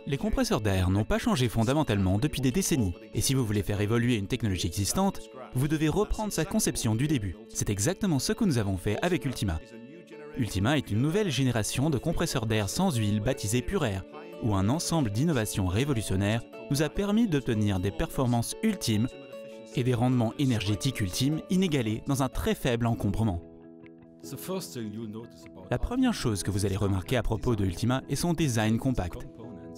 Les compresseurs d'air n'ont pas changé fondamentalement depuis des décennies. Et si vous voulez faire évoluer une technologie existante, vous devez reprendre sa conception du début. C'est exactement ce que nous avons fait avec Ultima. Ultima est une nouvelle génération de compresseurs d'air sans huile baptisés PureAir, où un ensemble d'innovations révolutionnaires nous a permis d'obtenir des performances ultimes et des rendements énergétiques ultimes inégalés dans un très faible encombrement. La première chose que vous allez remarquer à propos de Ultima est son design compact.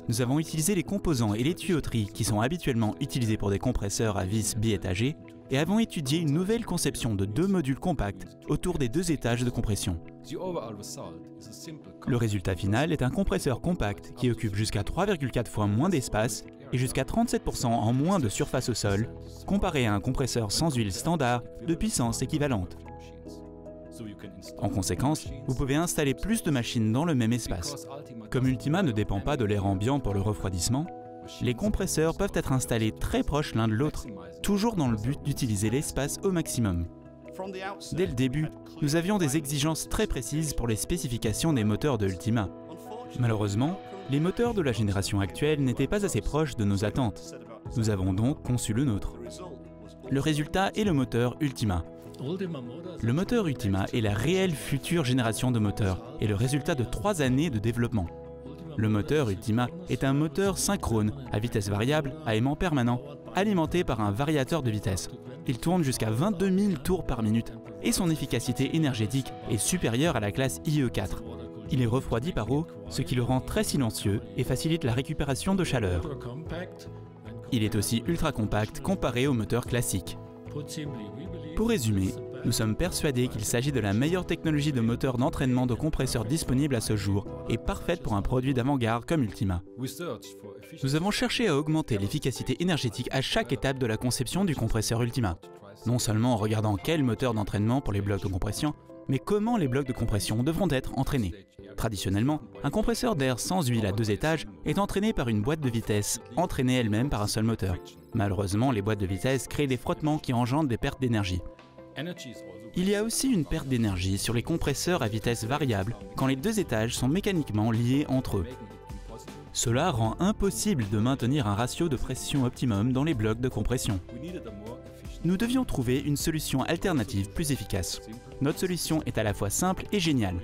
Nous avons utilisé les composants et les tuyauteries qui sont habituellement utilisés pour des compresseurs à vis biétagés et avons étudié une nouvelle conception de 2 modules compacts autour des 2 étages de compression. Le résultat final est un compresseur compact qui occupe jusqu'à 3,4 fois moins d'espace et jusqu'à 37% en moins de surface au sol, comparé à un compresseur sans huile standard de puissance équivalente. En conséquence, vous pouvez installer plus de machines dans le même espace. Comme Ultima ne dépend pas de l'air ambiant pour le refroidissement, les compresseurs peuvent être installés très proches l'un de l'autre, toujours dans le but d'utiliser l'espace au maximum. Dès le début, nous avions des exigences très précises pour les spécifications des moteurs de Ultima. Malheureusement, les moteurs de la génération actuelle n'étaient pas assez proches de nos attentes. Nous avons donc conçu le nôtre. Le résultat est le moteur Ultima. Le moteur Ultima est la réelle future génération de moteurs et le résultat de 3 années de développement. Le moteur Ultima est un moteur synchrone à vitesse variable à aimant permanent, alimenté par un variateur de vitesse. Il tourne jusqu'à 22 000 tours par minute et son efficacité énergétique est supérieure à la classe IE4. Il est refroidi par eau, ce qui le rend très silencieux et facilite la récupération de chaleur. Il est aussi ultra compact comparé au moteur classique. Pour résumer, nous sommes persuadés qu'il s'agit de la meilleure technologie de moteur d'entraînement de compresseurs disponible à ce jour et parfaite pour un produit d'avant-garde comme Ultima. Nous avons cherché à augmenter l'efficacité énergétique à chaque étape de la conception du compresseur Ultima. Non seulement en regardant quel moteur d'entraînement pour les blocs de compression, mais comment les blocs de compression devront être entraînés. Traditionnellement, un compresseur d'air sans huile à 2 étages est entraîné par une boîte de vitesse, entraînée elle-même par un seul moteur. Malheureusement, les boîtes de vitesse créent des frottements qui engendrent des pertes d'énergie. Il y a aussi une perte d'énergie sur les compresseurs à vitesse variable quand les 2 étages sont mécaniquement liés entre eux. Cela rend impossible de maintenir un ratio de pression optimum dans les blocs de compression. Nous devions trouver une solution alternative plus efficace. Notre solution est à la fois simple et géniale.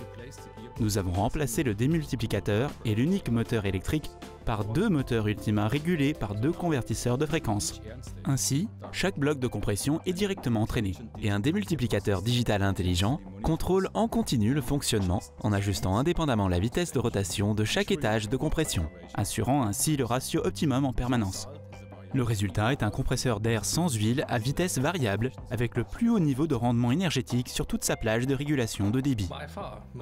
Nous avons remplacé le démultiplicateur et l'unique moteur électrique par 2 moteurs Ultima régulés par 2 convertisseurs de fréquence. Ainsi, chaque bloc de compression est directement entraîné et un démultiplicateur digital intelligent contrôle en continu le fonctionnement en ajustant indépendamment la vitesse de rotation de chaque étage de compression, assurant ainsi le ratio optimum en permanence. Le résultat est un compresseur d'air sans huile à vitesse variable avec le plus haut niveau de rendement énergétique sur toute sa plage de régulation de débit.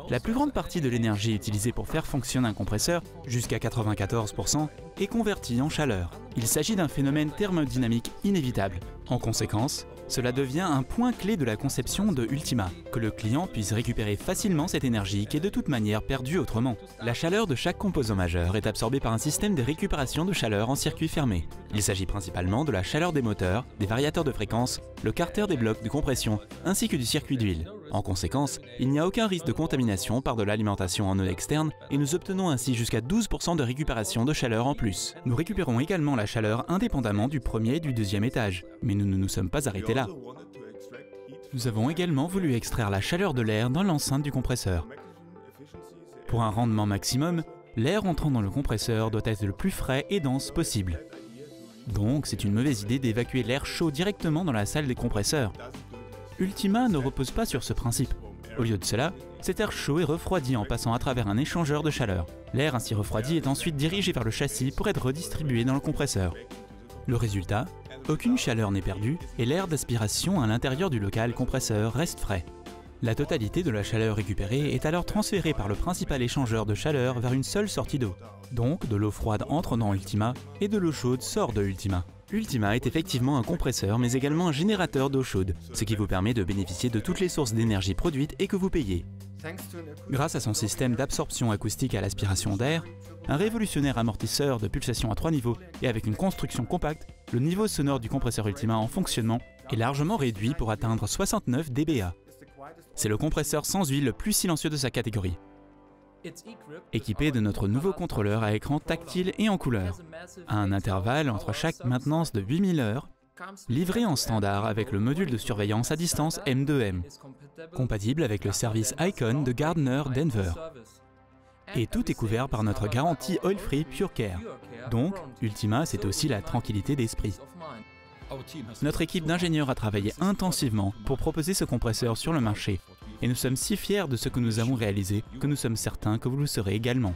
La plus grande partie de l'énergie utilisée pour faire fonctionner un compresseur, jusqu'à 94%, est convertie en chaleur. Il s'agit d'un phénomène thermodynamique inévitable. En conséquence, cela devient un point clé de la conception de Ultima, que le client puisse récupérer facilement cette énergie qui est de toute manière perdue autrement. La chaleur de chaque composant majeur est absorbée par un système de récupération de chaleur en circuit fermé. Il s'agit principalement de la chaleur des moteurs, des variateurs de fréquence, le carter des blocs de compression, ainsi que du circuit d'huile. En conséquence, il n'y a aucun risque de contamination par de l'alimentation en eau externe et nous obtenons ainsi jusqu'à 12% de récupération de chaleur en plus. Nous récupérons également la chaleur indépendamment du premier et du deuxième étage, mais nous ne nous sommes pas arrêtés là. Nous avons également voulu extraire la chaleur de l'air dans l'enceinte du compresseur. Pour un rendement maximum, l'air entrant dans le compresseur doit être le plus frais et dense possible. Donc, c'est une mauvaise idée d'évacuer l'air chaud directement dans la salle des compresseurs. Ultima ne repose pas sur ce principe. Au lieu de cela, cet air chaud est refroidi en passant à travers un échangeur de chaleur. L'air ainsi refroidi est ensuite dirigé vers le châssis pour être redistribué dans le compresseur. Le résultat, aucune chaleur n'est perdue et l'air d'aspiration à l'intérieur du local compresseur reste frais. La totalité de la chaleur récupérée est alors transférée par le principal échangeur de chaleur vers une seule sortie d'eau. Donc, de l'eau froide entre dans Ultima et de l'eau chaude sort de Ultima. Ultima est effectivement un compresseur mais également un générateur d'eau chaude, ce qui vous permet de bénéficier de toutes les sources d'énergie produites et que vous payez. Grâce à son système d'absorption acoustique à l'aspiration d'air, un révolutionnaire amortisseur de pulsation à 3 niveaux et avec une construction compacte, le niveau sonore du compresseur Ultima en fonctionnement est largement réduit pour atteindre 69 dBA. C'est le compresseur sans huile le plus silencieux de sa catégorie. Équipé de notre nouveau contrôleur à écran tactile et en couleur, à un intervalle entre chaque maintenance de 8000 heures, livré en standard avec le module de surveillance à distance M2M, compatible avec le service Icon de Gardner Denver. Et tout est couvert par notre garantie Oil Free Pure Care. Donc, Ultima, c'est aussi la tranquillité d'esprit. Notre équipe d'ingénieurs a travaillé intensivement pour proposer ce compresseur sur le marché. Et nous sommes si fiers de ce que nous avons réalisé que nous sommes certains que vous le serez également.